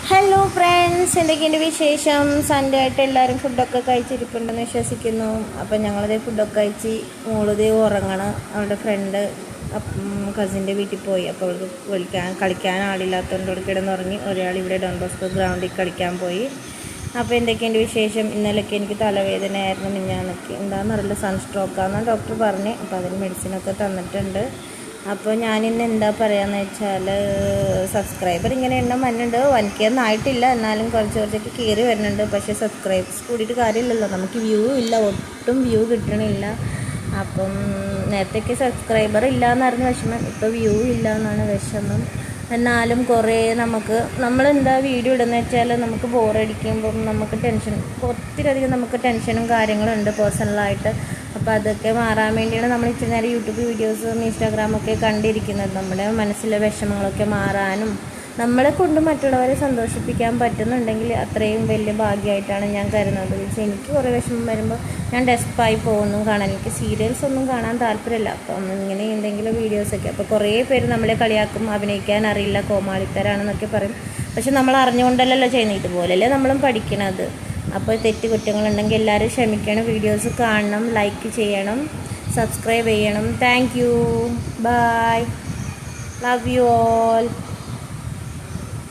Hello friends, എന്തൊക്കെയുണ്ട് വിശേഷം? Sunday ആയിട്ട് എല്ലാവരും ഫുഡൊക്കെ കഴിച്ചിരിപ്പുണ്ടെന്ന് വിശ്വസിക്കുന്നു. അപ്പം ഞങ്ങളതേ ഫുഡൊക്കെ കഴിച്ച് മോളതേ ഉറങ്ങണം. അവളുടെ ഫ്രണ്ട് കസിൻ്റെ വീട്ടിൽ പോയി. അപ്പോൾ അവൾക്ക് കളിക്കാൻ ആളില്ലാത്തതുകൊണ്ട് അവിടെ കിടന്നുറങ്ങി. ഒരാൾ ഇവിടെ ഡോൺ ബോസ്കോ ഗ്രൗണ്ടിൽ കളിക്കാൻ പോയി. അപ്പോൾ എന്തൊക്കെയുണ്ട് വിശേഷം? ഇന്നലെയൊക്കെ എനിക്ക് തലവേദനയായിരുന്നു. മിഞ്ഞാന്നൊക്കെ എന്താണെന്നറിയില്ല, സൺസ്ട്രോക്കാണെന്ന് ഡോക്ടർ പറഞ്ഞ്. അപ്പോൾ അതിന് മെഡിസിനൊക്കെ തന്നിട്ടുണ്ട്. അപ്പോൾ ഞാനിന്ന് എന്താ പറയുകയെന്ന് വെച്ചാൽ, സബ്സ്ക്രൈബർ ഇങ്ങനെ എണ്ണം വരുന്നുണ്ട്. 1K ഒന്നും ആയിട്ടില്ല, എന്നാലും കുറച്ചൊക്കെ കയറി വരുന്നുണ്ട്. പക്ഷേ സബ്സ്ക്രൈബേഴ്സ് കൂടിയിട്ട് കാര്യമില്ലല്ലോ, നമുക്ക് വ്യൂ ഇല്ല, ഒട്ടും വ്യൂ കിട്ടണില്ല. അപ്പം നേരത്തേക്ക് സബ്സ്ക്രൈബർ ഇല്ല എന്നായിരുന്നു വിഷമം, ഇപ്പോൾ വ്യൂ ഇല്ല എന്നാണ് വിഷമം. എന്നാലും കുറേ നമ്മളെന്താ വീഡിയോ ഇടുന്നത് വെച്ചാൽ നമുക്ക് ബോറടിക്കുമ്പം നമുക്ക് ഒത്തിരിയധികം നമുക്ക് ടെൻഷനും കാര്യങ്ങളുണ്ട് പേഴ്സണലായിട്ട്. അപ്പോൾ അതൊക്കെ മാറാൻ വേണ്ടിയാണ് നമ്മൾ ഇച്ചിരി നേരം യൂട്യൂബ് വീഡിയോസും ഇൻസ്റ്റാഗ്രാമൊക്കെ കണ്ടിരിക്കുന്നത്. നമ്മുടെ മനസ്സിലെ വിഷമങ്ങളൊക്കെ മാറാനും നമ്മളെ കൊണ്ട് മറ്റുള്ളവരെ സന്തോഷിപ്പിക്കാൻ പറ്റുന്നുണ്ടെങ്കിൽ അത്രയും വലിയ ഭാഗ്യമായിട്ടാണ് ഞാൻ കരുതുന്നത്. എനിക്ക് കുറേ വിഷമം വരുമ്പോൾ ഞാൻ ഡെസ്പായി പോകുന്നു കാണാൻ. എനിക്ക് സീരിയൽസ് ഒന്നും കാണാൻ താല്പര്യമില്ല. അപ്പം ഇങ്ങനെ എന്തെങ്കിലും വീഡിയോസൊക്കെ, അപ്പോൾ കുറേ പേര് നമ്മളെ കളിയാക്കും, അഭിനയിക്കാൻ അറിയില്ല, കോമാളിത്തരാണെന്നൊക്കെ പറയും. പക്ഷെ നമ്മൾ അറിഞ്ഞുകൊണ്ടല്ലല്ലോ ചെയ്യുന്നത്, ഇതുപോലെയല്ലേ നമ്മളും പഠിക്കണത്. അപ്പോൾ തെറ്റ് കുറ്റങ്ങളുണ്ടെങ്കിൽ എല്ലാവരും ക്ഷമിക്കണം. വീഡിയോസ് കാണണം, ലൈക്ക് ചെയ്യണം, സബ്സ്ക്രൈബ് ചെയ്യണം. Thank you, bye, love you all.